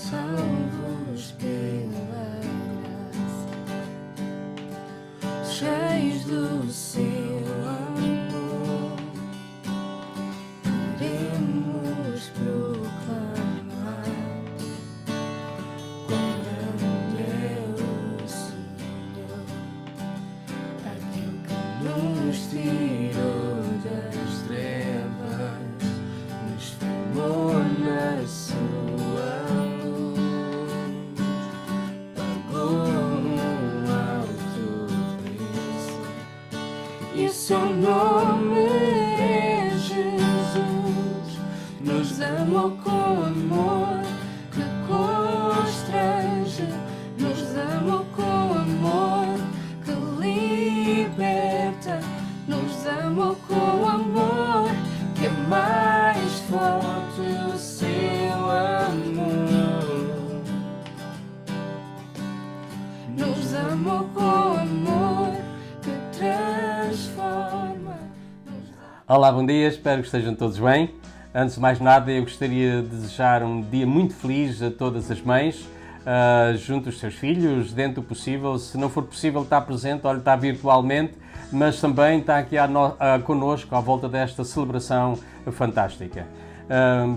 salvos pela graça, cheios do seu amor, queremos proclamar quão grande é o Senhor, aquele que nos tirou das trevas, nos firmou na sua luz, pagou alto preço, e o seu nome é Jesus. Nos amou com amor que constrange, nos amou com amor que liberta, nos amou com amor que é mais forte o seu amor. Nos amou com amor que transforma. Olá, bom dia, espero que estejam todos bem. Antes de mais nada, eu gostaria de desejar um dia muito feliz a todas as mães, junto dos seus filhos, dentro do possível. Se não for possível estar presente, olha, está virtualmente, mas também está aqui connosco à volta desta celebração fantástica.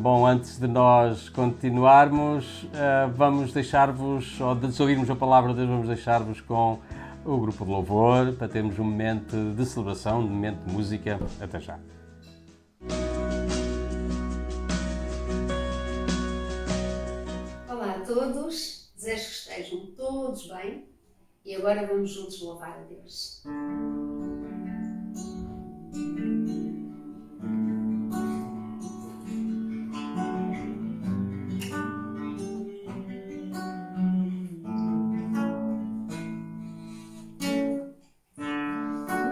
Bom, antes de nós continuarmos, vamos deixar-vos, ou de ouvirmos a palavra de Deus, vamos deixar-vos com o grupo de louvor, para termos um momento de celebração, um momento de música. Até já. Olá a todos, desejo que estejam todos bem e agora vamos juntos louvar a Deus.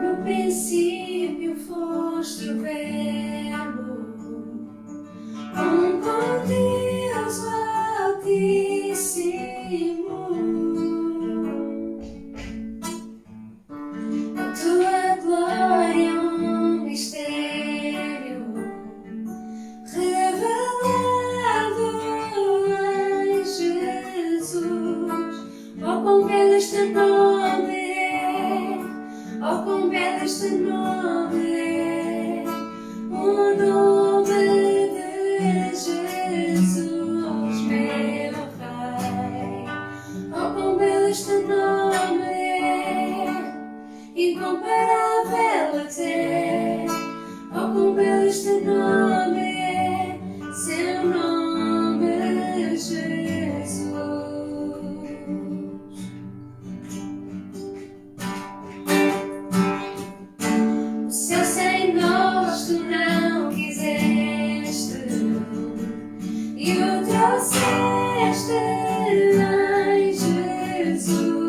No princípio foste o Verbo, com Deus Altíssimo. A tua glória é um mistério revelado em Jesus. Oh, quão belo este nome é! Oh, quão belo este nome é! O nome de Jesus, meu Rei. Oh, quão belo este nome é! Incomparável até. Oh, quão belo este nome é! Seu nome é Jesus. O céu sem nós tu não quiseste e o trouxeste em Jesus.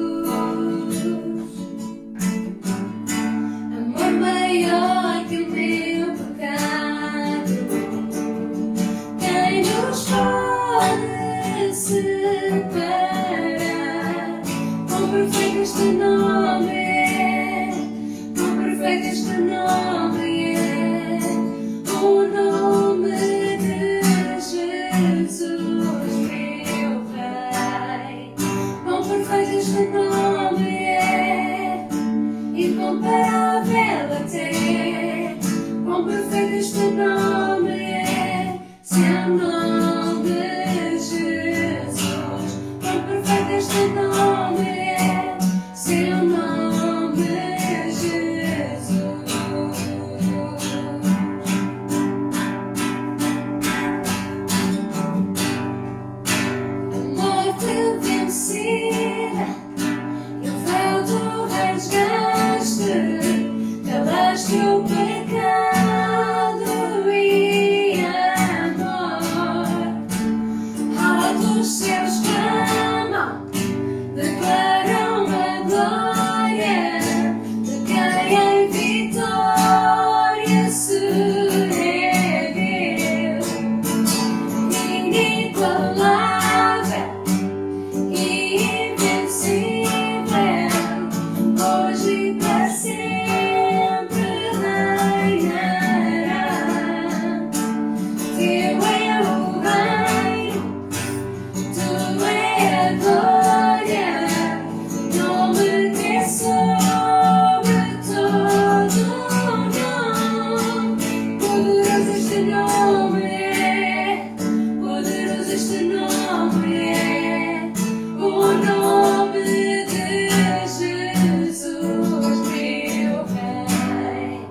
Amor maior que o meu pecado, quem nos pode separar? Quão perfeito este nome é! Quão perfeito este nome é! O nome de Jesus, meu Rei. Quão perfeito este nome é! Incomparável até. Quão perfeito este nome é! Seu nome é Jesus. Quão perfeito este nome é! Seu nome é Jesus. A morte vencida e o véu do resgate, calaste o pecado e que é sobre todo nome. Poderoso este nome é, poderoso este nome é, o nome de Jesus, meu Rei.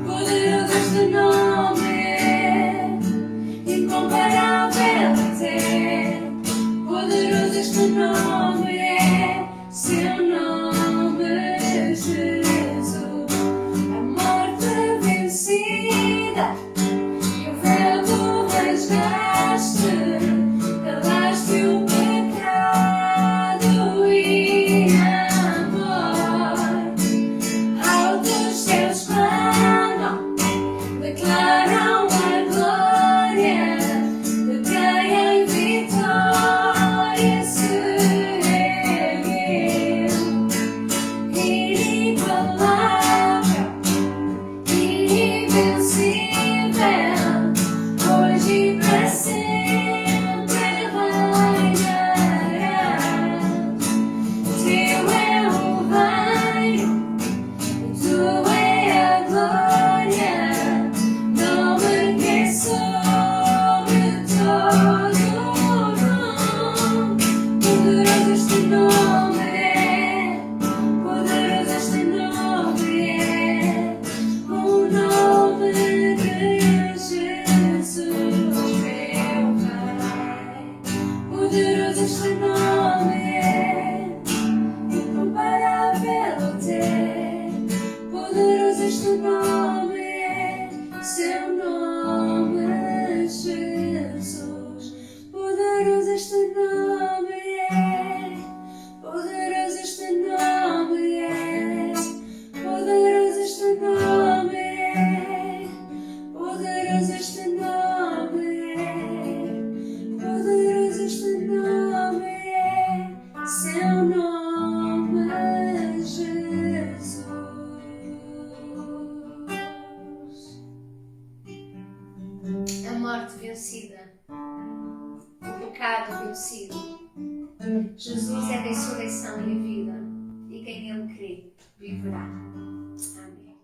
Poderoso este nome é, incomparável até. Poderoso este nome é, seu nome Jesus. A morte vencida e o véu tu rasgaste, calaste o pecado e a morte. Altos céus clamam, declaram a glória de quem em vitória se ergueu. Inigualável, invencível, hoje e para sempre reinará. Teu é o reino, tua é a glória, nome que é sobre todo nome. Poderoso este nome é, poderoso este nome é, o nome de Jesus, meu Pai. Poderoso este nome é, incomparável até. Poderoso este nome é, seu nome Jesus. Poderoso este nome é, poderoso este nome é, poderoso este nome é, poderoso este nome é, poderoso este nome é, seu nome Jesus. A morte vencida, o pecado vencido. Jesus é a ressurreição e a vida, e quem nele crê viverá. Amém.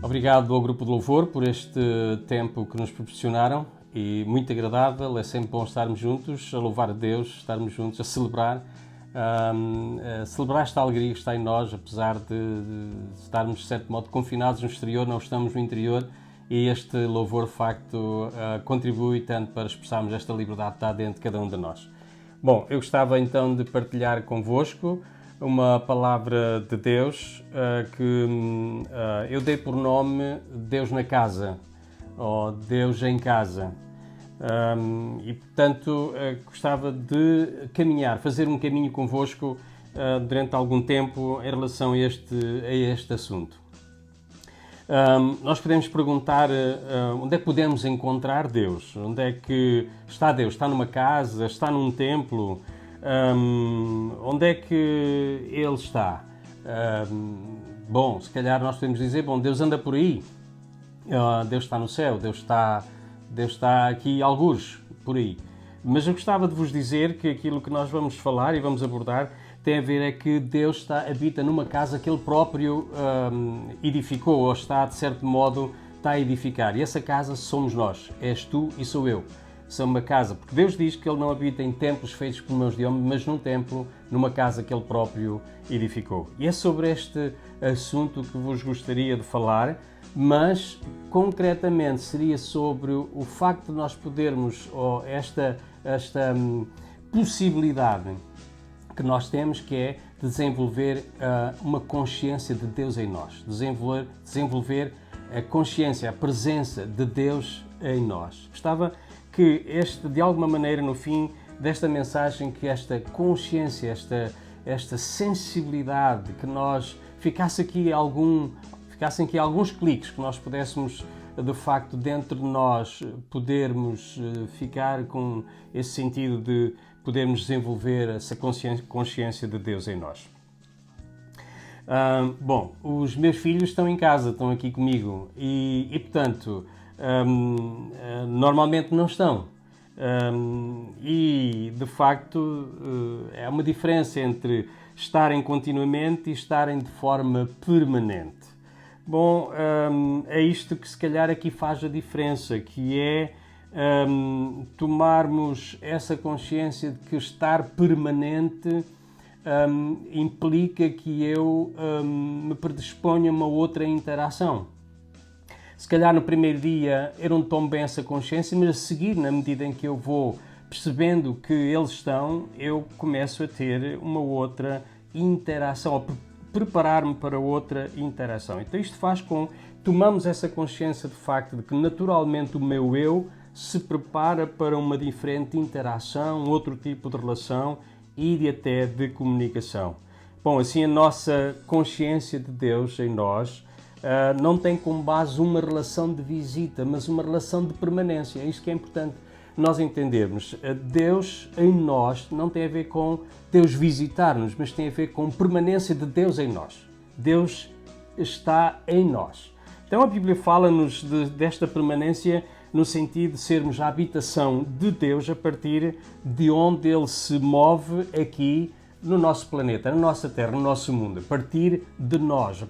Obrigado ao Grupo de Louvor por este tempo que nos proporcionaram e muito agradável. É sempre bom estarmos juntos, a louvar a Deus, estarmos juntos a celebrar esta alegria que está em nós, apesar de estarmos, de certo modo, confinados no exterior, não estamos no interior, e este louvor, de facto, contribui tanto para expressarmos esta liberdade que está dentro de cada um de nós. Bom, eu gostava então de partilhar convosco uma palavra de Deus que eu dei por nome Deus na Casa, ou Deus em Casa. E, portanto, gostava de fazer um caminho convosco durante algum tempo em relação a este assunto. Nós podemos perguntar onde é que podemos encontrar Deus? Onde é que está Deus? Está numa casa? Está num templo? Onde é que Ele está? Bom, se calhar nós podemos dizer, bom, Deus anda por aí. Deus está no céu, Deus está aqui algures, por aí. Mas eu gostava de vos dizer que aquilo que nós vamos falar e vamos abordar tem a ver é que Deus habita numa casa que Ele próprio edificou, ou está, de certo modo, está a edificar. E essa casa somos nós, és tu e sou eu. São uma casa, porque Deus diz que Ele não habita em templos feitos por mãos de homem, mas num templo, numa casa que Ele próprio edificou. E é sobre este assunto que vos gostaria de falar, mas concretamente seria sobre o facto de nós podermos, ou esta possibilidade que nós temos, que é desenvolver uma consciência de Deus em nós, desenvolver a consciência, a presença de Deus em nós. Gostava que de alguma maneira, no fim desta mensagem, que esta consciência, esta sensibilidade, que nós ficassem aqui alguns cliques, que nós pudéssemos de facto, dentro de nós, podermos ficar com esse sentido de podermos desenvolver essa consciência de Deus em nós. Bom, os meus filhos estão em casa, estão aqui comigo e portanto, normalmente não estão. E, de facto, é uma diferença entre estarem continuamente e estarem de forma permanente. Bom, é isto que se calhar aqui faz a diferença, que é tomarmos essa consciência de que estar permanente implica que eu me predisponha a uma outra interação. Se calhar no primeiro dia eu não tomo bem essa consciência, mas a seguir, na medida em que eu vou percebendo que eles estão, eu começo a ter uma outra interação, ou preparar-me para outra interação. Então isto faz com que tomamos essa consciência de facto de que naturalmente o meu eu se prepara para uma diferente interação, outro tipo de relação e até de comunicação. Bom, assim a nossa consciência de Deus em nós não tem como base uma relação de visita, mas uma relação de permanência. É isso que é importante nós entendermos. Deus em nós não tem a ver com Deus visitar-nos, mas tem a ver com permanência de Deus em nós. Deus está em nós. Então a Bíblia fala-nos desta permanência no sentido de sermos a habitação de Deus a partir de onde Ele se move aqui no nosso planeta, na nossa Terra, no nosso mundo, a partir de nós,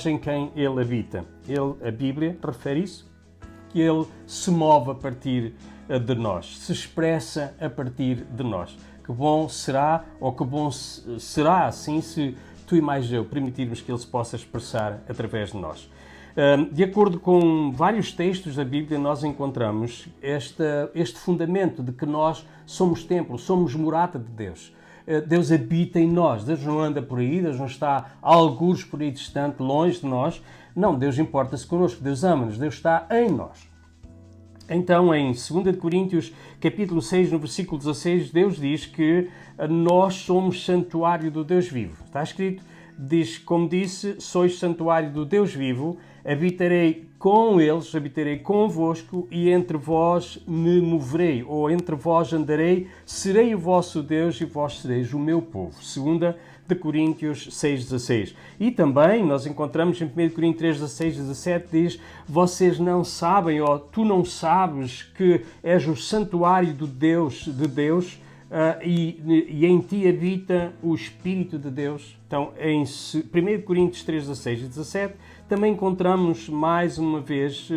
em quem Ele habita. A Bíblia refere isso, que Ele se move a partir de nós, se expressa a partir de nós. Que bom será, ou que bom será assim, se tu e mais eu permitirmos que Ele se possa expressar através de nós. De acordo com vários textos da Bíblia, nós encontramos este fundamento de que nós somos templo, somos morada de Deus. Deus habita em nós, Deus não anda por aí, Deus não está a algures por aí distante, longe de nós. Não, Deus importa-se connosco, Deus ama-nos, Deus está em nós. Então, em 2 Coríntios, capítulo 6, no versículo 16, Deus diz que nós somos santuário do Deus vivo. Está escrito, diz, como disse, sois santuário do Deus vivo, habitarei com eles, habitarei convosco e entre vós me moverei, ou entre vós andarei, serei o vosso Deus e vós sereis o meu povo. 2 Coríntios 6,16. E também nós encontramos em 1 Coríntios 3, 16 e 17, diz, vocês não sabem, ou tu não sabes que és o santuário de Deus, e em ti habita o Espírito de Deus. Então, em 1 Coríntios 3, 16 e 17, também encontramos mais uma vez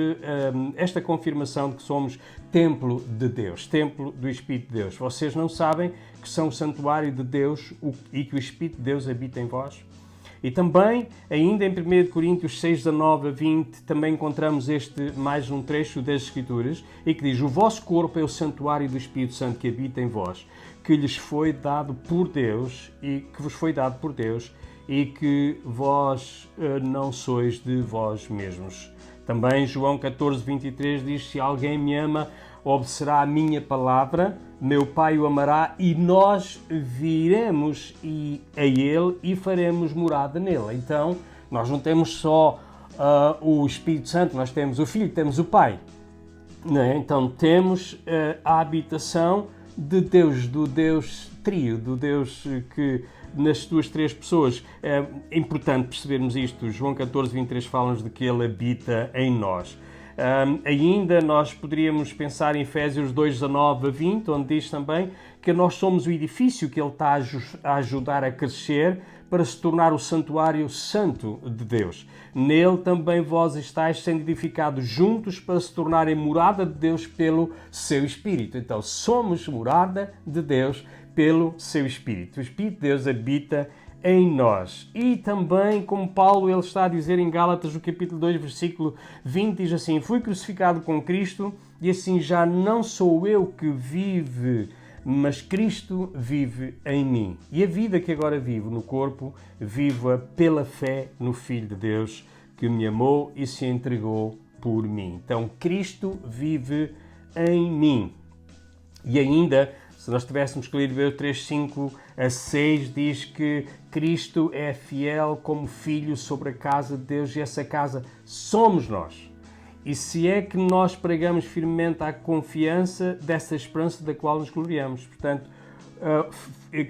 esta confirmação de que somos templo de Deus, templo do Espírito de Deus. Vocês não sabem que são o santuário de Deus e que o Espírito de Deus habita em vós? E também, ainda em 1 Coríntios 6, 19 a 20, também encontramos mais um trecho das Escrituras, e que diz, o vosso corpo é o santuário do Espírito Santo que habita em vós, que lhes foi dado por Deus, e que vos foi dado por Deus, e que vós não sois de vós mesmos. Também João 14, 23 diz, se alguém me ama, obedecerá a minha palavra, meu Pai o amará e nós viremos a Ele e faremos morada nele. Então, nós não temos só o Espírito Santo, nós temos o Filho, temos o Pai. Não é? Então, temos a habitação de Deus, do Deus trio, do Deus que nas suas três pessoas. É importante percebermos isto. João 14, 23 fala-nos de que Ele habita em nós. Ainda nós poderíamos pensar em Efésios 2, 19 a 20, onde diz também que nós somos o edifício que Ele está a ajudar a crescer para se tornar o santuário santo de Deus. Nele também vós estáis sendo edificados juntos para se tornarem morada de Deus pelo seu Espírito. Então, somos morada de Deus pelo seu Espírito. O Espírito de Deus habita em nós. E também, como Paulo ele está a dizer em Gálatas, no capítulo 2, versículo 20, diz assim, fui crucificado com Cristo e assim já não sou eu que vive, mas Cristo vive em mim. E a vida que agora vivo no corpo, vivo-a pela fé no Filho de Deus, que me amou e se entregou por mim. Então, Cristo vive em mim. E ainda, Se nós tivéssemos que ler Hebreus 3, 5 a 6, diz que Cristo é fiel como filho sobre a casa de Deus e essa casa somos nós. E se é que nós pregamos firmemente a confiança dessa esperança da qual nos gloriamos. Portanto,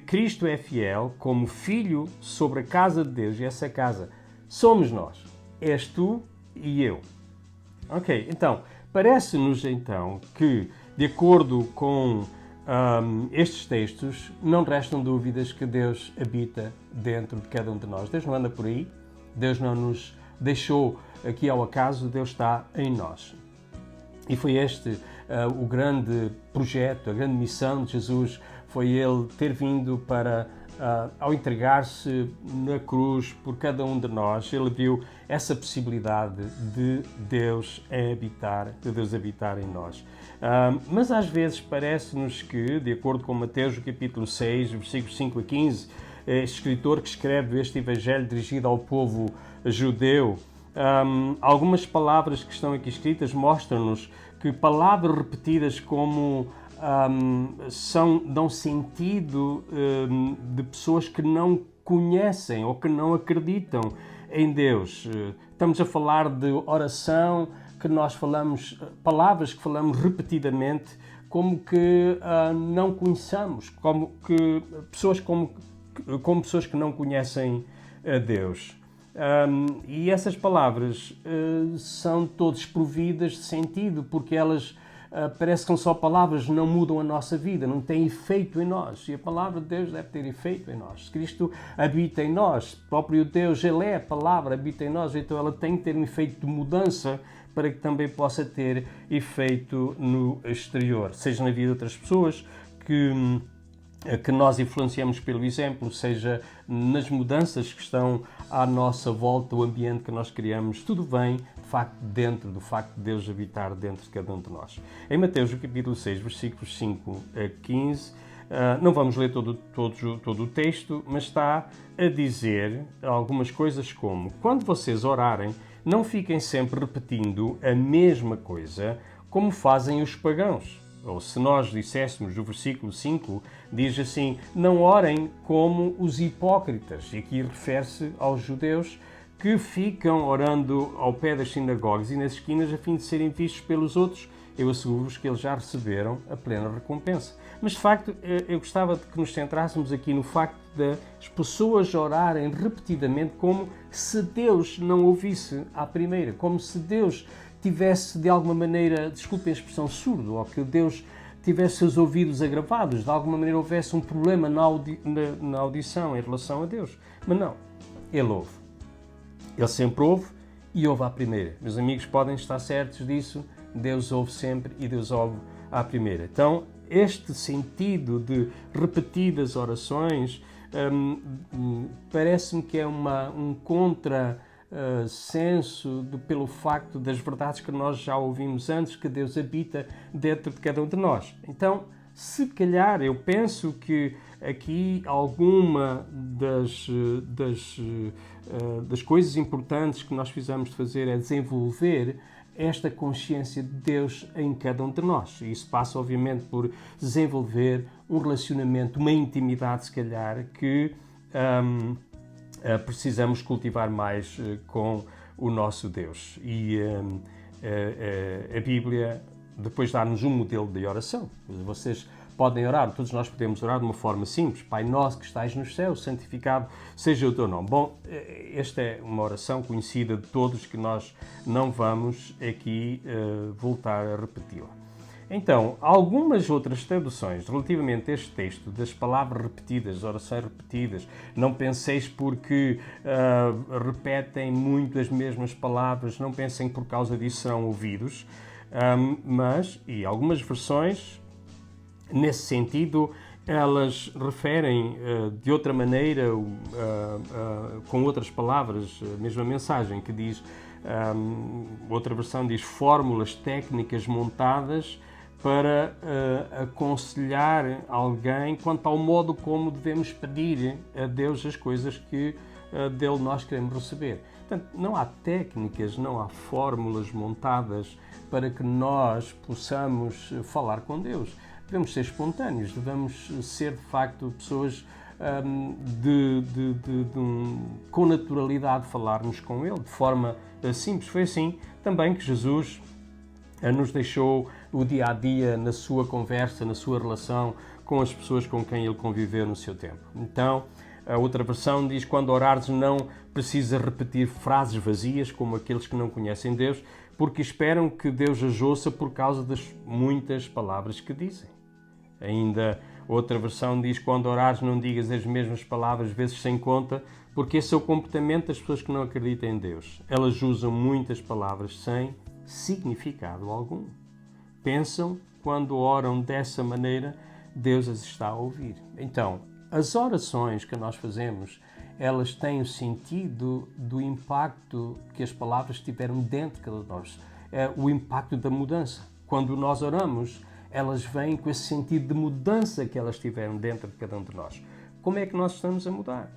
Cristo é fiel como filho sobre a casa de Deus e essa casa somos nós. És tu e eu. Ok, então, parece-nos então que, de acordo com estes textos, não restam dúvidas que Deus habita dentro de cada um de nós. Deus não anda por aí, Deus não nos deixou aqui ao acaso, Deus está em nós. E foi este o grande projeto, a grande missão de Jesus, foi Ele ter vindo para, ao entregar-se na cruz por cada um de nós, Ele viu essa possibilidade de Deus habitar em nós. Mas às vezes parece-nos que, de acordo com Mateus, capítulo 6, versículos 5 a 15, este escritor que escreve este evangelho dirigido ao povo judeu, algumas palavras que estão aqui escritas mostram-nos que palavras repetidas como dão sentido de pessoas que não conhecem ou que não acreditam em Deus. Estamos a falar de oração que nós falamos, palavras que falamos repetidamente, como que não conheçamos, como pessoas que não conhecem a Deus. E essas palavras são todas desprovidas de sentido, porque elas parece que são só palavras, não mudam a nossa vida, não têm efeito em nós. E a palavra de Deus deve ter efeito em nós. Cristo habita em nós, o próprio Deus, Ele é a palavra, habita em nós, então ela tem que ter um efeito de mudança para que também possa ter efeito no exterior, seja na vida de outras pessoas que nós influenciamos pelo exemplo, seja nas mudanças que estão à nossa volta, o ambiente que nós criamos, tudo vem, de facto, do facto de Deus habitar dentro de cada um de nós. Em Mateus, capítulo 6, versículos 5 a 15, não vamos ler todo o texto, mas está a dizer algumas coisas como: quando vocês orarem, não fiquem sempre repetindo a mesma coisa, como fazem os pagãos. Ou se nós disséssemos do versículo 5, diz assim: não orem como os hipócritas. E aqui refere-se aos judeus que ficam orando ao pé das sinagogas e nas esquinas a fim de serem vistos pelos outros. Eu asseguro-vos que eles já receberam a plena recompensa. Mas, de facto, eu gostava de que nos centrássemos aqui no facto das pessoas orarem repetidamente como se Deus não ouvisse à primeira, como se Deus tivesse, de alguma maneira, desculpem a expressão, surdo, ou que Deus tivesse seus ouvidos agravados, de alguma maneira houvesse um problema na audição em relação a Deus. Mas não, Ele ouve. Ele sempre ouve e ouve à primeira. Meus amigos podem estar certos disso, Deus ouve sempre e Deus ouve à primeira. Então, este sentido de repetidas orações parece-me que é um contrassenso pelo facto das verdades que nós já ouvimos antes, que Deus habita dentro de cada um de nós. Então, se calhar, eu penso que aqui alguma das coisas importantes que nós precisamos de fazer é desenvolver esta consciência de Deus em cada um de nós. E isso passa, obviamente, por desenvolver um relacionamento, uma intimidade, se calhar, que precisamos cultivar mais com o nosso Deus. E a Bíblia depois dá-nos um modelo de oração. Vocês podem orar, todos nós podemos orar de uma forma simples. Pai nosso que estais nos céus, santificado seja o teu nome. Bom, esta é uma oração conhecida de todos que nós não vamos aqui voltar a repeti-la. Então, algumas outras traduções relativamente a este texto, das palavras repetidas, orações repetidas, não penseis porque repetem muito as mesmas palavras, não pensem que por causa disso serão ouvidos, e algumas versões, nesse sentido, elas referem de outra maneira, com outras palavras, a mesma mensagem, que diz, outra versão diz fórmulas técnicas montadas para aconselhar alguém quanto ao modo como devemos pedir a Deus as coisas que dele nós queremos receber. Portanto, não há técnicas, não há fórmulas montadas para que nós possamos falar com Deus. devemos ser espontâneos, devemos ser de facto pessoas com naturalidade falarmos com Ele, de forma simples. Foi assim também que Jesus nos deixou o dia a dia na sua conversa, na sua relação com as pessoas com quem Ele conviveu no seu tempo. Então, a outra versão diz: quando orares, não precisa repetir frases vazias como aqueles que não conhecem Deus, porque esperam que Deus as ouça por causa das muitas palavras que dizem. Ainda outra versão diz: quando orares, não digas as mesmas palavras vezes sem conta, porque esse é o comportamento das pessoas que não acreditam em Deus. Elas usam muitas palavras sem significado algum. Pensam, quando oram dessa maneira, Deus as está a ouvir. Então, as orações que nós fazemos, elas têm o sentido do impacto que as palavras tiveram dentro de cada um de nós. É o impacto da mudança. Quando nós oramos, elas vêm com esse sentido de mudança que elas tiveram dentro de cada um de nós. Como é que nós estamos a mudar?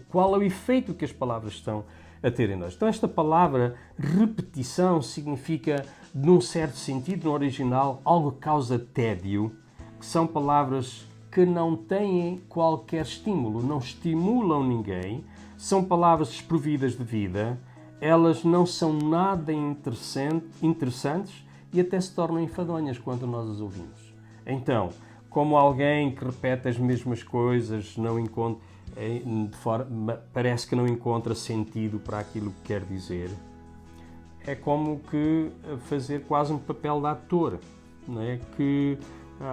Qual é o efeito que as palavras estão a ter em nós? Então, esta palavra repetição significa, num certo sentido, no original, algo que causa tédio, que são palavras que não têm qualquer estímulo, não estimulam ninguém, são palavras desprovidas de vida, elas não são nada interessantes e até se tornam enfadonhas quando nós as ouvimos. Então, como alguém que repete as mesmas coisas, parece que não encontra sentido para aquilo que quer dizer, é como que fazer quase um papel de ator, não é? Que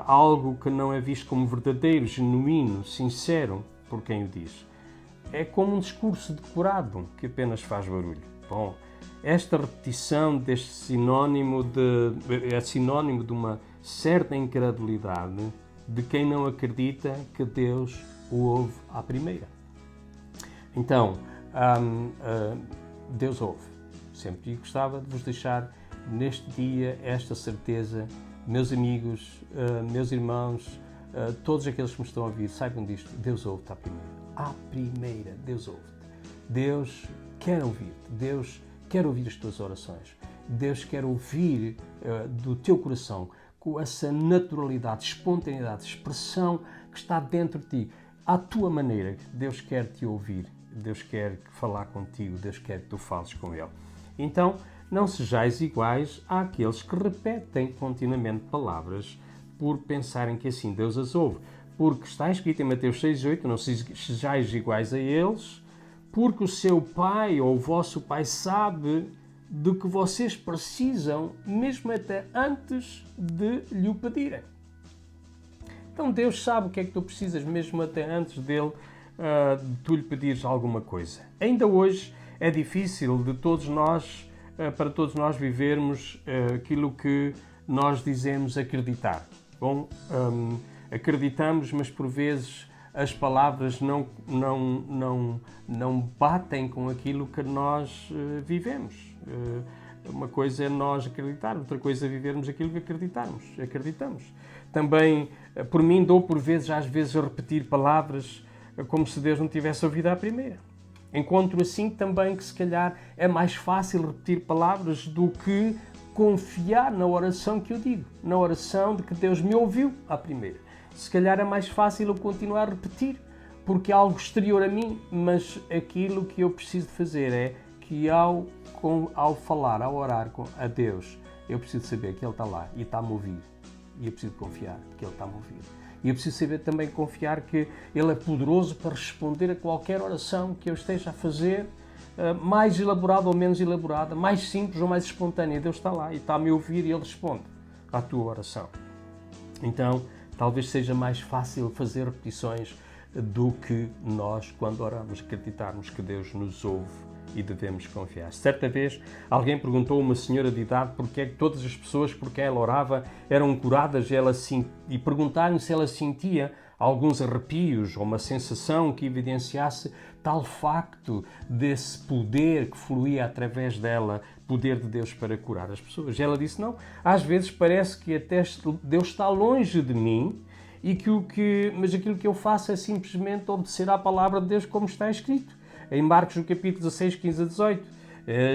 algo que não é visto como verdadeiro, genuíno, sincero por quem o diz. É como um discurso decorado que apenas faz barulho. Bom, esta repetição deste sinónimo é sinónimo de uma certa incredulidade de quem não acredita que Deus o ouve à primeira. Então, Deus ouve sempre. E gostava de vos deixar neste dia esta certeza. Meus amigos, meus irmãos, todos aqueles que me estão a ouvir, saibam disto: Deus ouve-te à primeira. À primeira, Deus ouve-te. Deus quer ouvir-te. Deus quer ouvir as tuas orações. Deus quer ouvir do teu coração, com essa naturalidade, espontaneidade, expressão que está dentro de ti, à tua maneira. Deus quer te ouvir. Deus quer falar contigo. Deus quer que tu fales com Ele. Então, não sejais iguais àqueles que repetem continuamente palavras por pensarem que assim Deus as ouve. Porque está escrito em Mateus 6,8, não sejais iguais a eles, porque o seu Pai ou o vosso Pai sabe do que vocês precisam, mesmo até antes de lhe o pedirem. Então Deus sabe o que é que tu precisas, mesmo até antes de tu lhe pedires alguma coisa. Ainda hoje é difícil para todos nós vivermos aquilo que nós dizemos acreditar. Bom, acreditamos, mas por vezes as palavras não batem com aquilo que nós vivemos. Uma coisa é nós acreditar, outra coisa é vivermos aquilo que acreditamos. Também, por mim, dou por vezes, às vezes, a repetir palavras como se Deus não tivesse ouvido à primeira. Encontro assim também que se calhar é mais fácil repetir palavras do que confiar na oração que eu digo, na oração de que Deus me ouviu à primeira. Se calhar é mais fácil eu continuar a repetir, porque é algo exterior a mim, mas aquilo que eu preciso de fazer é que ao falar, ao orar a Deus, eu preciso saber que Ele está lá e está-me a ouvir. E eu preciso confiar que Ele está-me a ouvir. E eu preciso saber também confiar que Ele é poderoso para responder a qualquer oração que eu esteja a fazer, mais elaborada ou menos elaborada, mais simples ou mais espontânea. Deus está lá e está-me a ouvir e Ele responde à tua oração. Então, talvez seja mais fácil fazer repetições do que nós, quando oramos, acreditarmos que Deus nos ouve e devemos confiar. Certa vez, alguém perguntou a uma senhora de idade porque é que todas as pessoas por quem ela orava eram curadas e perguntaram se ela sentia alguns arrepios ou uma sensação que evidenciasse tal facto desse poder que fluía através dela, poder de Deus para curar as pessoas. E ela disse: não, às vezes parece que até Deus está longe de mim mas aquilo que eu faço é simplesmente obedecer à palavra de Deus como está escrito. Em Marcos, no capítulo 16, 15 a 18,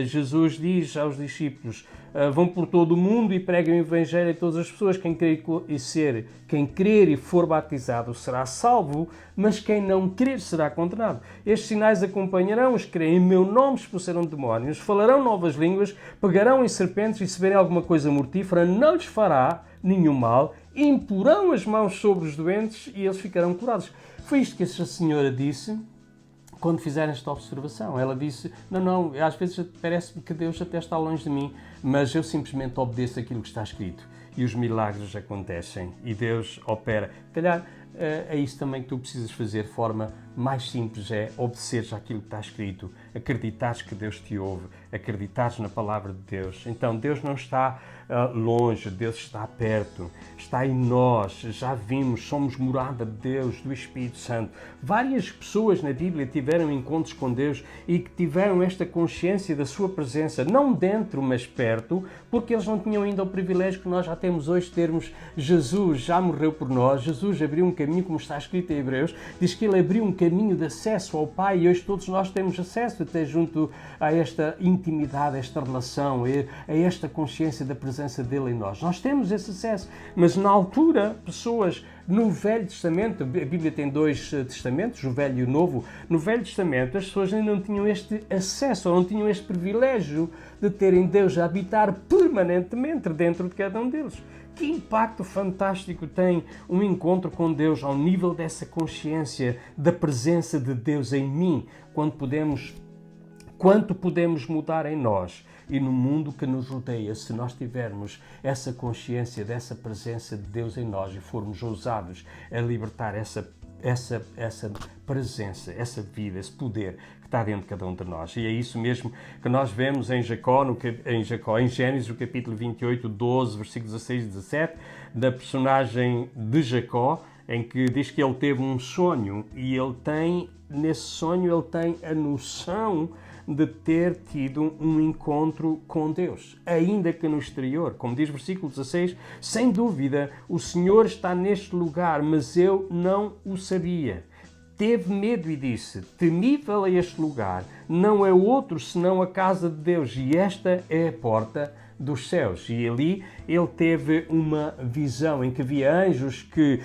Jesus diz aos discípulos, vão por todo o mundo e pregam o Evangelho a todas as pessoas. Quem crer e for batizado será salvo, mas quem não crer será condenado. Estes sinais acompanharão os que creem em meu nome, expulsarão demónios, falarão novas línguas, pegarão em serpentes e se verem alguma coisa mortífera, não lhes fará nenhum mal, imporão as mãos sobre os doentes e eles ficarão curados. Foi isto que essa senhora disse quando fizeram esta observação. Ela disse, não, às vezes parece-me que Deus até está longe de mim, mas eu simplesmente obedeço aquilo que está escrito. E os milagres acontecem e Deus opera. Calhar é isso também que tu precisas fazer de forma mais simples, é obedeceres àquilo que está escrito, acreditares que Deus te ouve, acreditares na palavra de Deus. Então Deus não está longe, Deus está perto, está em nós, já vimos, somos morada de Deus, do Espírito Santo. Várias pessoas na Bíblia tiveram encontros com Deus e que tiveram esta consciência da sua presença, não dentro, mas perto, porque eles não tinham ainda o privilégio que nós já temos hoje de termos Jesus, já morreu por nós, Jesus abriu um caminho, como está escrito em Hebreus, diz que Ele abriu um caminho de acesso ao Pai e hoje todos nós temos acesso até junto a esta intimidade, a esta relação, a esta consciência da presença dele em nós. Nós temos esse acesso, mas na altura, pessoas no Velho Testamento, a Bíblia tem 2 testamentos, o Velho e o Novo, no Velho Testamento as pessoas ainda não tinham este acesso, ou não tinham este privilégio de terem Deus a habitar permanentemente dentro de cada um deles. Que impacto fantástico tem um encontro com Deus ao nível dessa consciência da presença de Deus em mim, quanto podemos mudar em nós e no mundo que nos rodeia se nós tivermos essa consciência dessa presença de Deus em nós e formos ousados a libertar essa presença, essa vida, esse poder que está dentro de cada um de nós. E é isso mesmo que nós vemos em Gênesis, o capítulo 28, 12, versículos 16 e 17, da personagem de Jacó, em que diz que ele teve um sonho e nesse sonho ele tem a noção de ter tido um encontro com Deus, ainda que no exterior. Como diz o versículo 16, sem dúvida o Senhor está neste lugar, mas eu não o sabia. Teve medo e disse, temível é este lugar, não é outro senão a casa de Deus, e esta é a porta dos céus. E ali ele teve uma visão em que havia anjos que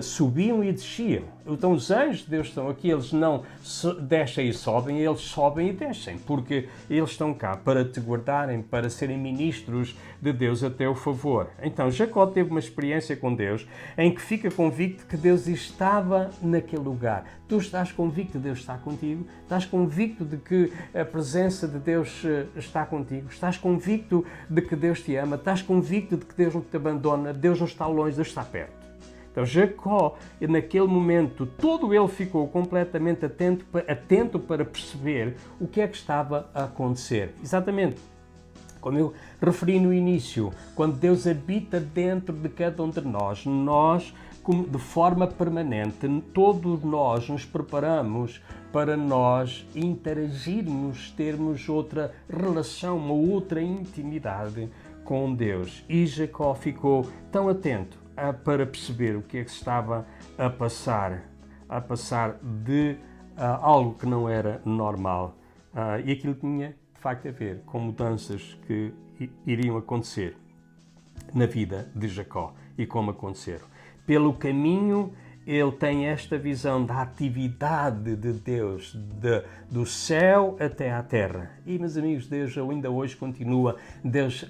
subiam e desciam. Então os anjos de Deus estão aqui, eles não descem e sobem, eles sobem e descem, porque eles estão cá para te guardarem, para serem ministros de Deus a teu favor. Então Jacó teve uma experiência com Deus em que fica convicto que Deus estava naquele lugar. Tu estás convicto de Deus estar contigo? Estás convicto de que a presença de Deus está contigo? Estás convicto de que Deus te ama? Estás convicto de que Deus não te abandona? Deus não está longe, Deus está perto. Então Jacó, naquele momento, todo ele ficou completamente atento para perceber o que é que estava a acontecer. Exatamente. Como eu referi no início, quando Deus habita dentro de cada um de nós, de forma permanente, todos nós nos preparamos para nós interagirmos, termos outra relação, uma outra intimidade com Deus. E Jacó ficou tão atento para perceber o que é que estava a passar de algo que não era normal. E aquilo tinha, de facto, a ver com mudanças que iriam acontecer na vida de Jacó e como aconteceram. Pelo caminho, ele tem esta visão da atividade de Deus, do céu até à terra. E, meus amigos, Deus ainda hoje continua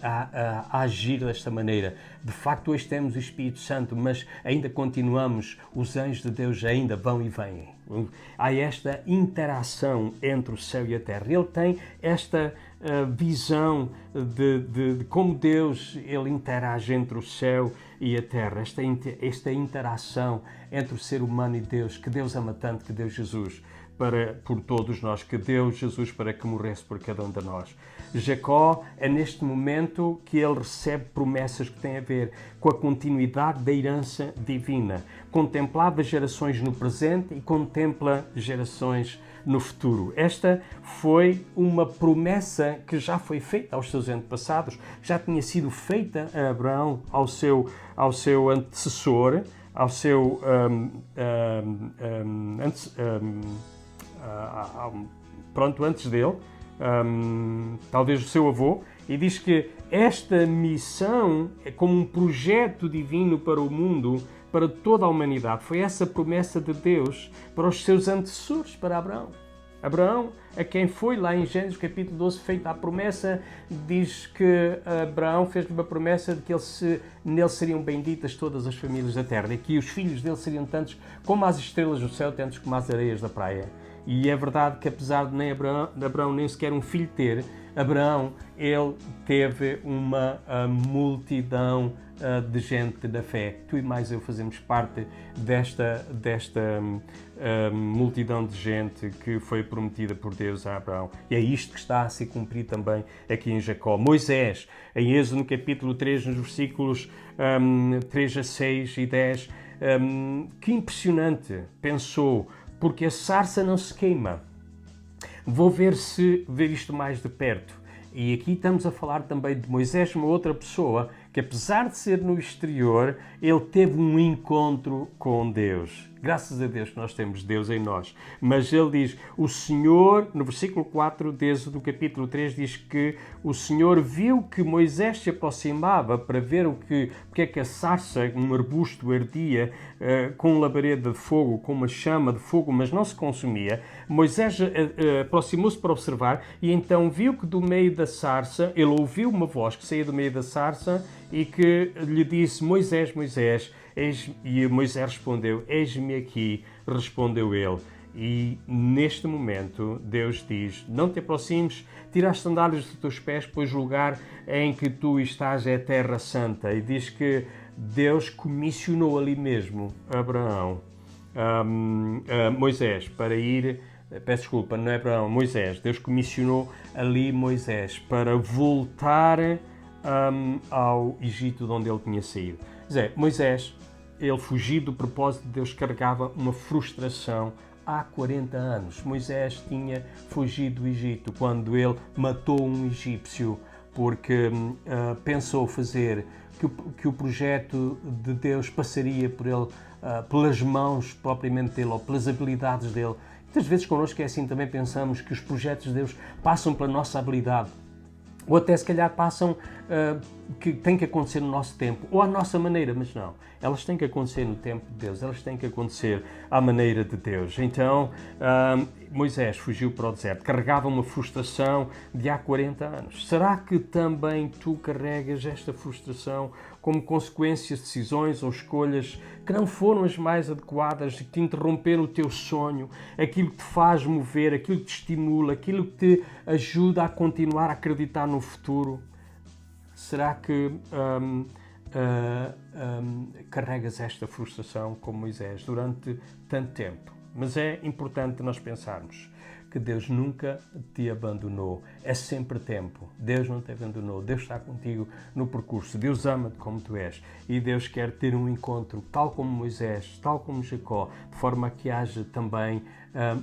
a agir desta maneira. De facto, hoje temos o Espírito Santo, mas ainda continuamos, os anjos de Deus ainda vão e vêm. Há esta interação entre o céu e a terra. Ele tem esta visão de como Deus ele interage entre o céu e a terra, esta interação entre o ser humano e Deus, que Deus ama tanto, que deu Jesus por todos nós, que deu Jesus para que morresse por cada um de nós. Jacó é neste momento que ele recebe promessas que têm a ver com a continuidade da herança divina. Contemplava gerações no presente e contempla gerações no futuro. Esta foi uma promessa que já foi feita aos seus antepassados, já tinha sido feita a Abraão, ao seu antecessor, antes dele, talvez o seu avô, e diz que esta missão é como um projeto divino para o mundo, para toda a humanidade. Foi essa promessa de Deus para os seus antecessores, para Abraão. Abraão, a quem foi lá em Gênesis capítulo 12 feita a promessa, diz que Abraão fez-lhe uma promessa de que nele seriam benditas todas as famílias da terra, e que os filhos dele seriam tantos como as estrelas do céu, tantos como as areias da praia. E é verdade que apesar de Abraão nem sequer um filho ter, Abraão, ele teve uma multidão de gente da fé. Tu e mais eu fazemos parte desta multidão de gente que foi prometida por Deus a Abraão. E é isto que está a se cumprir também aqui em Jacó. Moisés, em Êxodo no capítulo 3, nos versículos 3 a 6 e 10, que impressionante, pensou, porque a sarça não se queima. Vou ver isto mais de perto. E aqui estamos a falar também de Moisés, uma outra pessoa que, apesar de ser no exterior, ele teve um encontro com Deus. Graças a Deus que nós temos Deus em nós. Mas ele diz, o Senhor, no versículo 4 do capítulo 3, diz que o Senhor viu que Moisés se aproximava para ver porque é que a sarça, um arbusto, ardia com uma labareda de fogo, com uma chama de fogo, mas não se consumia. Moisés aproximou-se para observar e então viu que do meio da sarça, ele ouviu uma voz que saía do meio da sarça e que lhe disse, Moisés, Moisés, e Moisés respondeu, eis-me aqui, respondeu ele. E neste momento Deus diz, não te aproximes, tira as sandálias dos teus pés, pois o lugar em que tu estás é terra santa. E diz que Deus comissionou ali mesmo Moisés para ir, peço desculpa, não é Abraão, Moisés. Deus comissionou ali Moisés para voltar ao Egito de onde ele tinha saído. Quer dizer, Moisés, ele fugiu do propósito de Deus, carregava uma frustração há 40 anos. Moisés tinha fugido do Egito quando ele matou um egípcio porque pensou fazer que o projeto de Deus passaria por ele, pelas mãos propriamente dele ou pelas habilidades dele. Muitas vezes connosco é assim, também pensamos que os projetos de Deus passam pela nossa habilidade. Ou até se calhar passam que tem que acontecer no nosso tempo, ou à nossa maneira, mas não. Elas têm que acontecer no tempo de Deus, elas têm que acontecer à maneira de Deus. Então, Moisés fugiu para o deserto, carregava uma frustração de há 40 anos. Será que também tu carregas esta frustração como consequências de decisões ou escolhas que não foram as mais adequadas e que te interromperam o teu sonho, aquilo que te faz mover, aquilo que te estimula, aquilo que te ajuda a continuar a acreditar no futuro? Será que carregas esta frustração como Moisés durante tanto tempo? Mas é importante nós pensarmos que Deus nunca te abandonou. É sempre tempo. Deus não te abandonou. Deus está contigo no percurso. Deus ama-te como tu és. E Deus quer ter um encontro, tal como Moisés, tal como Jacó, de forma que haja também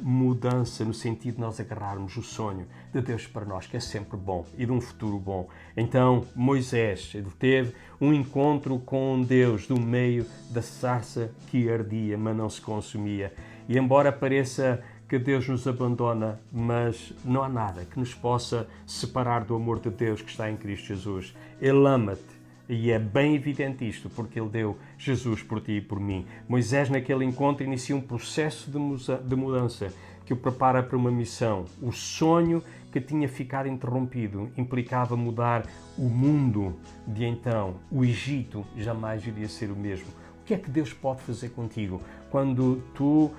mudança no sentido de nós agarrarmos o sonho de Deus para nós, que é sempre bom e de um futuro bom. Então, Moisés, ele teve um encontro com Deus do meio da sarça que ardia, mas não se consumia. E embora pareça que Deus nos abandona, mas não há nada que nos possa separar do amor de Deus que está em Cristo Jesus. Ele ama-te e é bem evidente isto, porque Ele deu Jesus por ti e por mim. Moisés, naquele encontro, inicia um processo de mudança que o prepara para uma missão. O sonho que tinha ficado interrompido implicava mudar o mundo de então. O Egito jamais iria ser o mesmo. O que é que Deus pode fazer contigo quando tu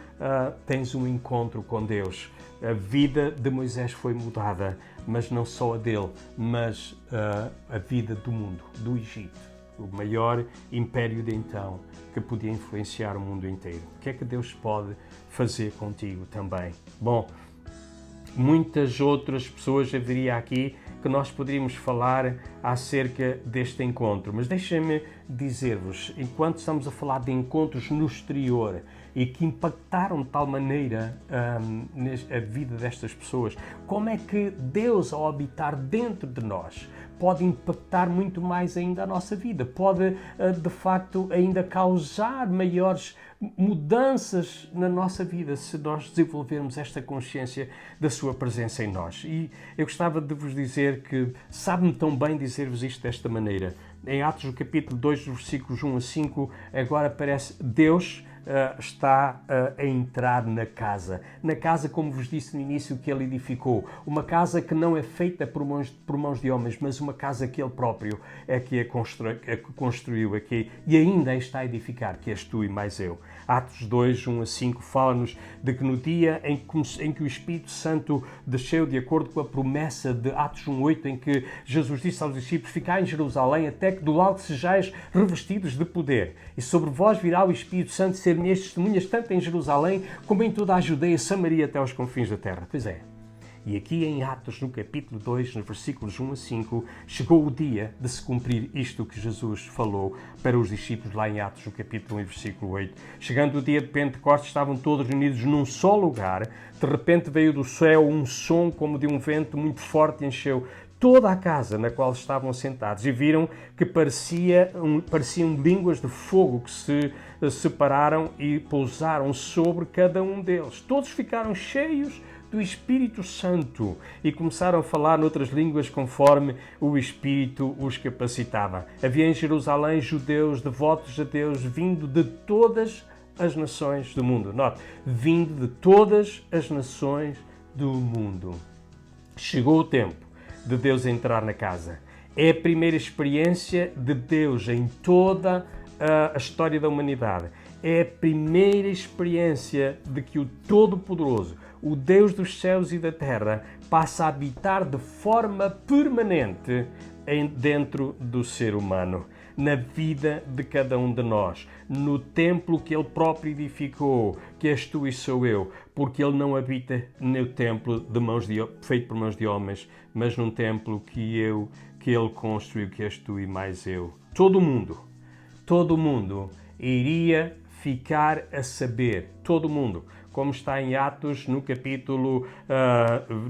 tens um encontro com Deus? A vida de Moisés foi mudada, mas não só a dele, mas a vida do mundo, do Egito, o maior império de então, que podia influenciar o mundo inteiro. O que é que Deus pode fazer contigo também? Bom, muitas outras pessoas haveria aqui que nós poderíamos falar acerca deste encontro, mas deixa-me dizer-vos, enquanto estamos a falar de encontros no exterior e que impactaram de tal maneira a vida destas pessoas, como é que Deus, ao habitar dentro de nós, pode impactar muito mais ainda a nossa vida, pode de facto ainda causar maiores mudanças na nossa vida se nós desenvolvermos esta consciência da sua presença em nós. E eu gostava de vos dizer que sabe-me tão bem dizer-vos isto desta maneira. Em Atos, no capítulo 2, versículos 1 a 5, agora aparece Deus está a entrar na casa, como vos disse no início, que ele edificou, uma casa que não é feita por mãos de homens, mas uma casa que ele próprio é que construiu aqui e ainda está a edificar, que és tu e mais eu. Atos 2, 1 a 5 fala-nos de que no dia em que o Espírito Santo desceu, de acordo com a promessa de Atos 1, 8, em que Jesus disse aos discípulos: ficai em Jerusalém até que do alto sejais revestidos de poder, e sobre vós virá o Espírito Santo ser minhas testemunhas tanto em Jerusalém como em toda a Judeia, Samaria até aos confins da terra. Pois é. E aqui em Atos, no capítulo 2, nos versículos 1 a 5, chegou o dia de se cumprir isto que Jesus falou para os discípulos lá em Atos, no capítulo 1, versículo 8. Chegando o dia de Pentecostes, estavam todos reunidos num só lugar. De repente veio do céu um som como de um vento muito forte e encheu toda a casa na qual estavam sentados, e viram que pareciam línguas de fogo que se separaram e pousaram sobre cada um deles. Todos ficaram cheios do Espírito Santo e começaram a falar noutras línguas conforme o Espírito os capacitava. Havia em Jerusalém judeus devotos a Deus, vindo de todas as nações do mundo. Note, vindo de todas as nações do mundo. Chegou o tempo de Deus entrar na casa. É a primeira experiência de Deus em toda a história da humanidade. É a primeira experiência de que o Todo-Poderoso, o Deus dos céus e da terra, passa a habitar de forma permanente dentro do ser humano, na vida de cada um de nós, no templo que Ele próprio edificou, que és tu e sou eu, porque Ele não habita no templo feito por mãos de homens, mas num templo que Ele construiu, que és tu e mais eu. Todo mundo iria ficar a saber, todo mundo, como está em Atos, no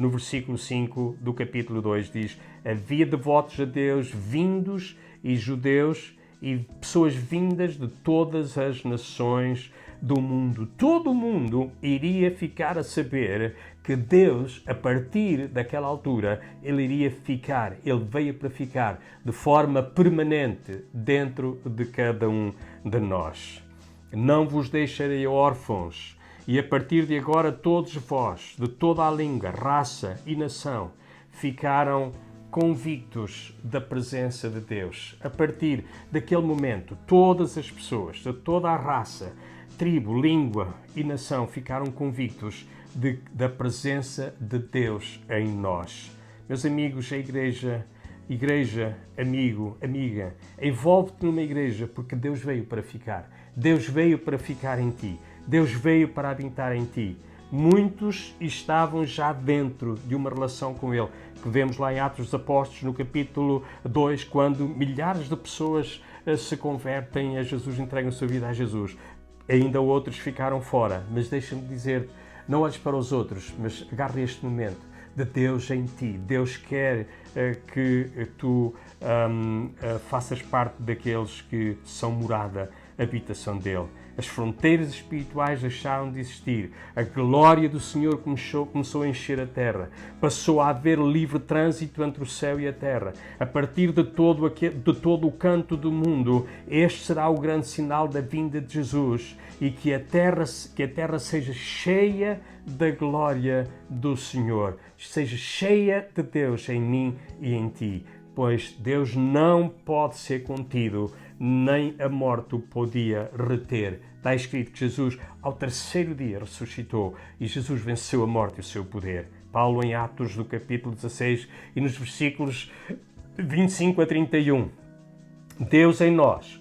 versículo 5 do capítulo 2, diz: havia devotos a Deus vindos e judeus e pessoas vindas de todas as nações do mundo. Todo mundo iria ficar a saber que Deus, a partir daquela altura, Ele veio para ficar de forma permanente dentro de cada um de nós. Não vos deixarei órfãos, e a partir de agora todos vós, de toda a língua, raça e nação, ficaram convictos da presença de Deus. A partir daquele momento, todas as pessoas, de toda a raça, tribo, língua e nação, ficaram convictos da presença de Deus em nós. Meus amigos, a igreja, amigo, amiga, envolve-te numa igreja porque Deus veio para ficar. Deus veio para ficar em ti. Deus veio para habitar em ti. Muitos estavam já dentro de uma relação com Ele, que vemos lá em Atos dos Apóstolos, no capítulo 2, quando milhares de pessoas se convertem a Jesus, entregam a sua vida a Jesus. Ainda outros ficaram fora, mas deixa-me dizer, não olhes para os outros, mas agarre este momento de Deus em ti. Deus quer que tu faças parte daqueles que são morada, habitação dele. As fronteiras espirituais deixaram de existir. A glória do Senhor começou a encher a terra. Passou a haver livre trânsito entre o céu e a terra. A partir de todo o canto do mundo, este será o grande sinal da vinda de Jesus, e que a terra seja cheia da glória do Senhor. Seja cheia de Deus em mim e em ti. Pois Deus não pode ser contido, nem a morte o podia reter. Está escrito que Jesus, ao terceiro dia, ressuscitou, e Jesus venceu a morte e o seu poder. Paulo, em Atos, no capítulo 16, e nos versículos 25 a 31. Deus em nós,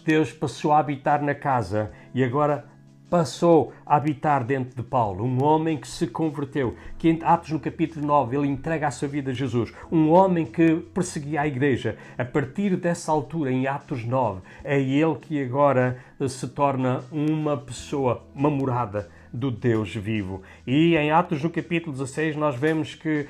Deus passou a habitar na casa, e agora passou a habitar dentro de Paulo, um homem que se converteu, que em Atos no capítulo 9 ele entrega a sua vida a Jesus, um homem que perseguia a igreja. A partir dessa altura, em Atos 9, é ele que agora se torna uma pessoa, uma morada do Deus vivo. E em Atos no capítulo 16 nós vemos que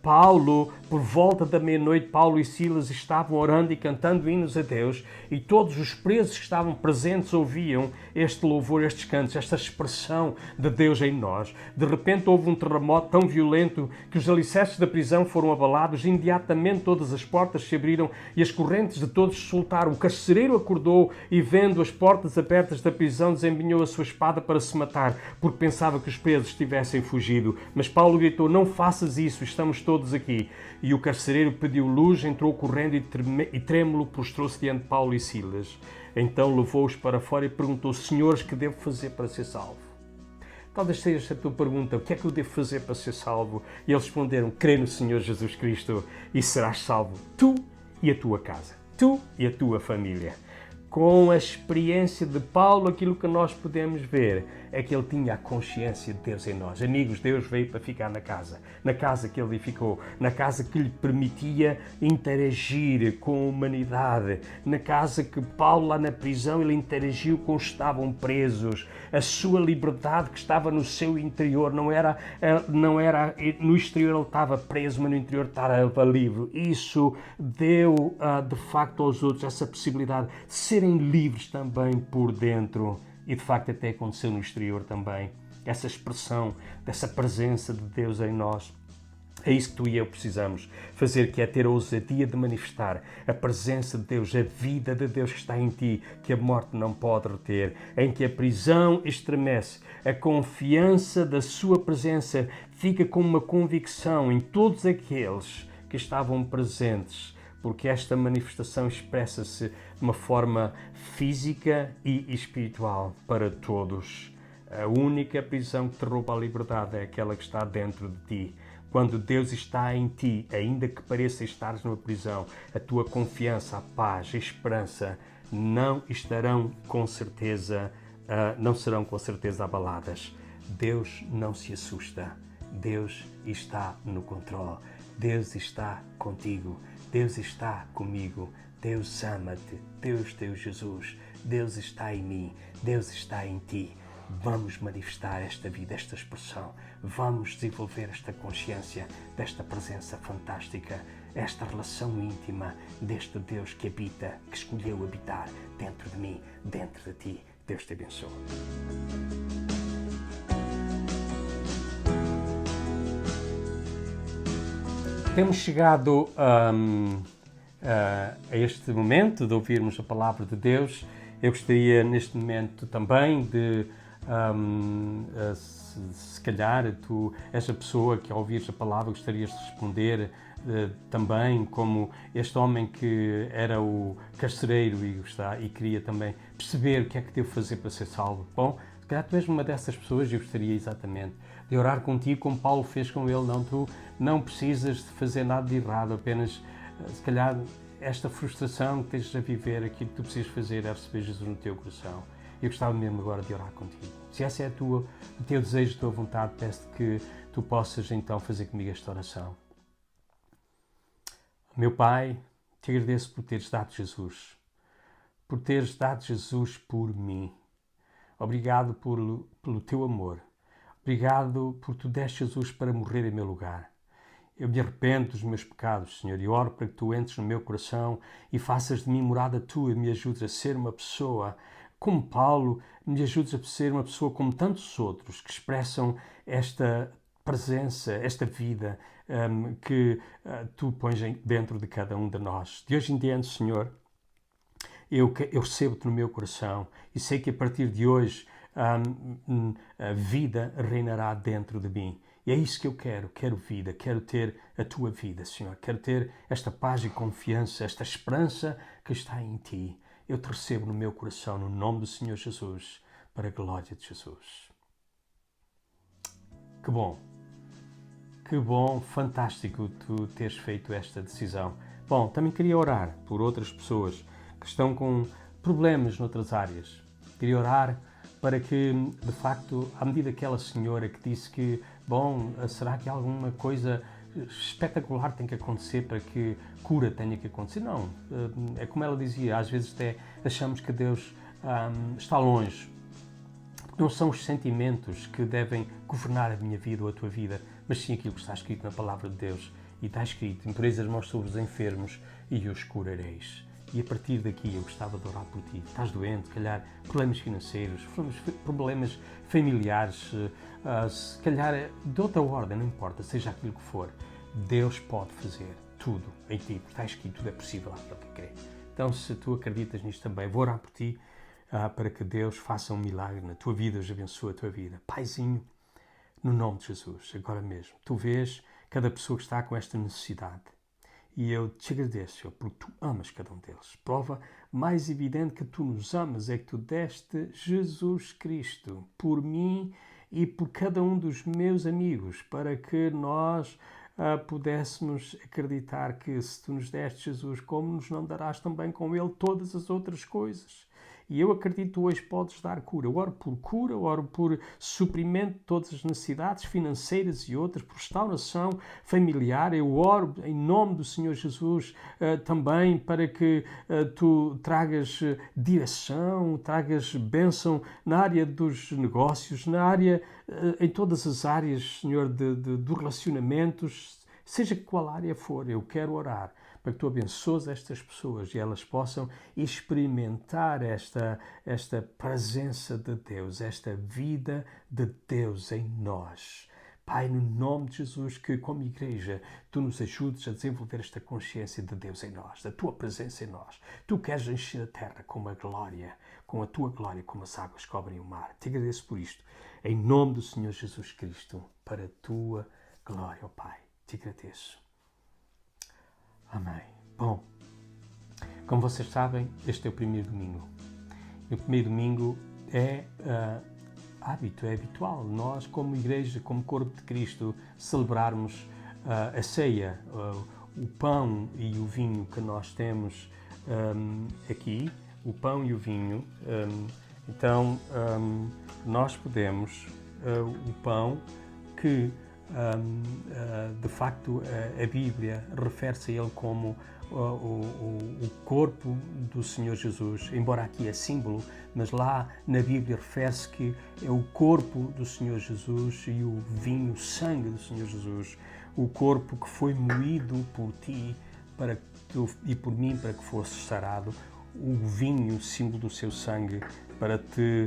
Paulo, por volta da meia-noite, Paulo e Silas estavam orando e cantando hinos a Deus, e todos os presos que estavam presentes ouviam este louvor, estes cantos, esta expressão de Deus em nós. De repente houve um terremoto tão violento que os alicerces da prisão foram abalados, imediatamente todas as portas se abriram e as correntes de todos se soltaram. O carcereiro acordou e, vendo as portas abertas da prisão, desembanhou a sua espada para se matar, porque pensava que os presos tivessem fugido. Mas Paulo gritou: não faças isso, estamos todos aqui. E o carcereiro pediu luz, entrou correndo e trêmulo prostrou-se diante de Paulo e Silas. Então levou-os para fora e perguntou: senhores, que devo fazer para ser salvo? Talvez seja esta a tua pergunta: o que é que eu devo fazer para ser salvo? E eles responderam: crê no Senhor Jesus Cristo e serás salvo, tu e a tua casa, tu e a tua família. Com a experiência de Paulo, aquilo que nós podemos ver é que ele tinha a consciência de Deus em nós. Amigos, Deus veio para ficar na casa que ele ficou, na casa que lhe permitia interagir com a humanidade, na casa que Paulo, lá na prisão, ele interagiu com os que estavam presos. A sua liberdade que estava no seu interior, não era no exterior ele estava preso, mas no interior estava livre. Isso deu, de facto, aos outros essa possibilidade de serem livres também por dentro. E de facto até aconteceu no exterior também. Essa expressão dessa presença de Deus em nós. É isso que tu e eu precisamos fazer, que é ter a ousadia de manifestar a presença de Deus, a vida de Deus que está em ti, que a morte não pode reter, em que a prisão estremece, a confiança da sua presença fica com uma convicção em todos aqueles que estavam presentes, porque esta manifestação expressa-se de uma forma física e espiritual para todos. A única prisão que te rouba a liberdade é aquela que está dentro de ti. Quando Deus está em ti, ainda que pareça estares numa prisão, a tua confiança, a paz, a esperança não serão com certeza abaladas. Deus não se assusta. Deus está no controle. Deus está contigo. Deus está comigo. Deus ama-te. Deus teu Jesus. Deus está em mim. Deus está em ti. Vamos manifestar esta vida, esta expressão. Vamos desenvolver esta consciência desta presença fantástica, esta relação íntima deste Deus que habita, que escolheu habitar dentro de mim, dentro de ti. Deus te abençoe. Temos chegado a este momento de ouvirmos a palavra de Deus. Eu gostaria neste momento também de, se calhar, tu és a pessoa que ao ouvires a palavra gostarias de responder também como este homem que era o carcereiro e queria também perceber o que é que devo fazer para ser salvo. Bom, se calhar tu és uma dessas pessoas e eu gostaria exatamente de orar contigo como Paulo fez com ele. Não, tu não precisas de fazer nada de errado, apenas, se calhar, esta frustração que tens a viver, aquilo que tu precisas fazer é receber Jesus no teu coração. Eu gostava mesmo agora de orar contigo. Se essa é o teu desejo, a tua vontade, peço-te que tu possas então fazer comigo esta oração. Meu Pai, te agradeço por teres dado Jesus, por teres dado Jesus por mim. Obrigado pelo teu amor. Obrigado por tu deste Jesus para morrer em meu lugar. Eu me arrependo dos meus pecados, Senhor, e oro para que tu entres no meu coração e faças de mim morada tua e me ajudes a ser uma pessoa como Paulo, me ajudes a ser uma pessoa como tantos outros que expressam esta presença, esta vida que tu pões dentro de cada um de nós. De hoje em diante, Senhor, eu recebo-te no meu coração e sei que a partir de hoje a vida reinará dentro de mim. E é isso que eu quero vida, quero ter a tua vida, Senhor. Quero ter esta paz e confiança, esta esperança que está em ti. Eu te recebo no meu coração, no nome do Senhor Jesus, para a glória de Jesus. Que bom, fantástico tu teres feito esta decisão. Bom, também queria orar por outras pessoas que estão com problemas noutras áreas. Queria orar para que, de facto, à medida que aquela senhora que disse que, bom, será que alguma coisa espetacular tem que acontecer para que cura tenha que acontecer? Não, é como ela dizia, às vezes até achamos que Deus está longe. Não são os sentimentos que devem governar a minha vida ou a tua vida, mas sim aquilo que está escrito na palavra de Deus. E está escrito, imporeis as mãos sobre os enfermos e os curareis. E a partir daqui eu gostava de orar por ti. Estás doente, se calhar problemas financeiros, problemas familiares, se calhar de outra ordem, não importa, seja aquilo que for. Deus pode fazer tudo em ti, porque está escrito, tudo é possível àquele que crê. Então, se tu acreditas nisto também, vou orar por ti, para que Deus faça um milagre na tua vida, Deus abençoe a tua vida. Paizinho, no nome de Jesus, agora mesmo, tu vês cada pessoa que está com esta necessidade. E eu te agradeço, Senhor, porque tu amas cada um deles. Prova mais evidente que tu nos amas é que tu deste Jesus Cristo por mim e por cada um dos meus amigos, para que nós pudéssemos acreditar que se tu nos deste Jesus, como nos não darás também com ele todas as outras coisas. E eu acredito que tu hoje podes dar cura. Eu oro por cura, eu oro por suprimento de todas as necessidades financeiras e outras, por restauração familiar. Eu oro em nome do Senhor Jesus também para que tu tragas direção, tragas bênção na área dos negócios, na área, em todas as áreas, Senhor, de relacionamentos, seja qual área for. Eu quero orar para que tu abençoes estas pessoas e elas possam experimentar esta presença de Deus, esta vida de Deus em nós. Pai, no nome de Jesus, que como igreja tu nos ajudes a desenvolver esta consciência de Deus em nós, da tua presença em nós. Tu queres encher a terra com a glória, com a tua glória, como as águas cobrem o mar. Te agradeço por isto, em nome do Senhor Jesus Cristo, para a tua glória, ó Pai. Te agradeço. Amém. Bom, como vocês sabem, este é o primeiro domingo. E o primeiro domingo é hábito, é habitual. Nós, como igreja, como corpo de Cristo, celebrarmos a ceia, o pão e o vinho que nós temos aqui, o pão e o vinho. Então, nós podemos, o pão que de facto a Bíblia refere-se a ele como o corpo do Senhor Jesus, embora aqui é símbolo, mas lá na Bíblia refere-se que é o corpo do Senhor Jesus e o vinho, o sangue do Senhor Jesus, o corpo que foi moído por ti e por mim para que fosses sarado, o vinho, símbolo do seu sangue, para te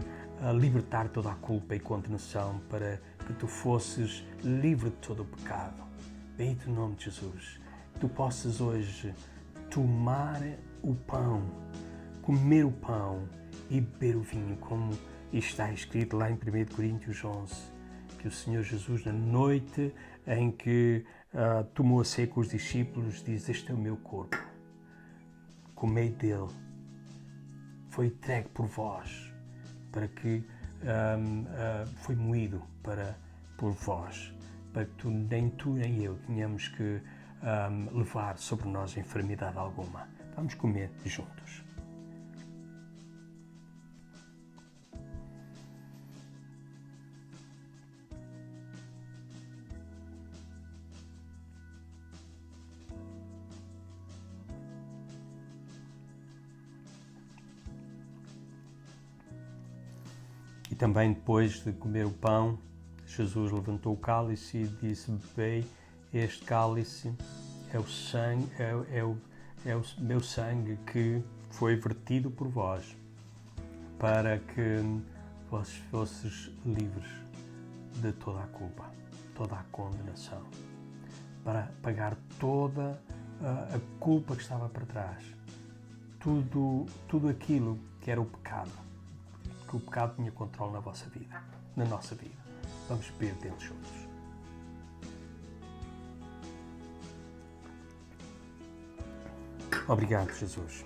libertar toda a culpa e condenação, para que tu fosses livre de todo o pecado. Bendito o nome de Jesus. Que tu possas hoje tomar o pão, comer o pão e beber o vinho, como está escrito lá em 1 Coríntios 11, que o Senhor Jesus, na noite em que tomou a ceia com os discípulos, diz: este é o meu corpo, comei dele, foi entregue por vós, para que foi moído por vós, para que nem tu nem eu tenhamos que levar sobre nós enfermidade alguma. Vamos comer juntos. E também depois de comer o pão, Jesus levantou o cálice e disse: bebei, este cálice é o sangue, é o meu sangue que foi vertido por vós, para que vós fosses livres de toda a culpa, toda a condenação, para pagar toda a culpa que estava para trás, tudo aquilo que era o pecado, que o pecado tinha controle na vossa vida, na nossa vida. Vamos beber dele juntos. Obrigado, Jesus.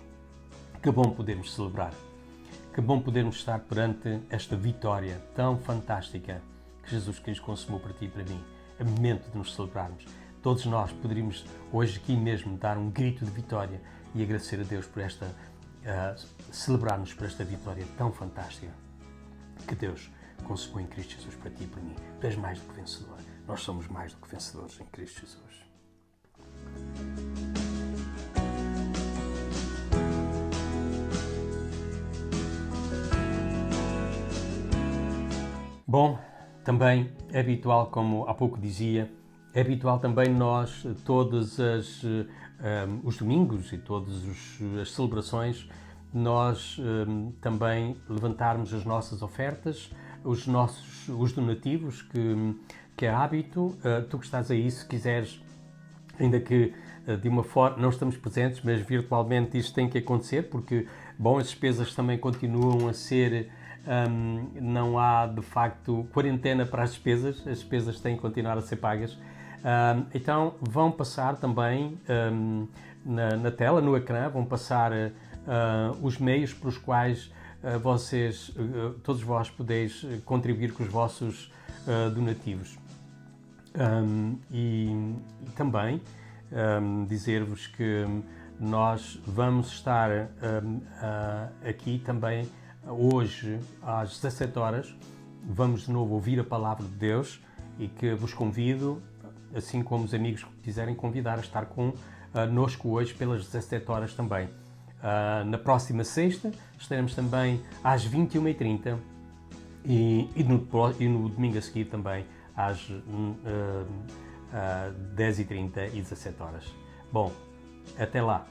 Que bom podermos celebrar. Que bom podermos estar perante esta vitória tão fantástica que Jesus Cristo consumou para ti e para mim. É momento de nos celebrarmos. Todos nós poderíamos hoje aqui mesmo dar um grito de vitória e agradecer a Deus por celebrarmos por esta vitória tão fantástica. que Deus consumou em Cristo Jesus para ti e para mim. Tu és mais do que vencedor. Nós somos mais do que vencedores em Cristo Jesus. Bom, também é habitual, como há pouco dizia, é habitual também nós, todos os domingos e todas as celebrações, nós também levantarmos as nossas ofertas, os donativos, que é hábito. Tu que estás aí, se quiseres, ainda que de uma forma, não estamos presentes, mas virtualmente isto tem que acontecer, porque, bom, as despesas também continuam a ser... não há de facto quarentena para as despesas têm que continuar a ser pagas. Então vão passar também na tela, no ecrã, vão passar os meios pelos quais todos vós podeis contribuir com os vossos donativos. E também dizer-vos que nós vamos estar aqui também hoje, às 17 horas, vamos de novo ouvir a Palavra de Deus e que vos convido, assim como os amigos que quiserem convidar, a estar connosco hoje pelas 17 horas também. Na próxima sexta estaremos também às 21h30 e no domingo a seguir também às 10h30 e 17 horas. Bom, até lá.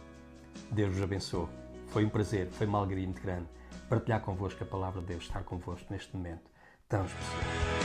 Deus vos abençoe. Foi um prazer, foi uma alegria muito grande partilhar convosco a Palavra de Deus, estar convosco neste momento tão especial.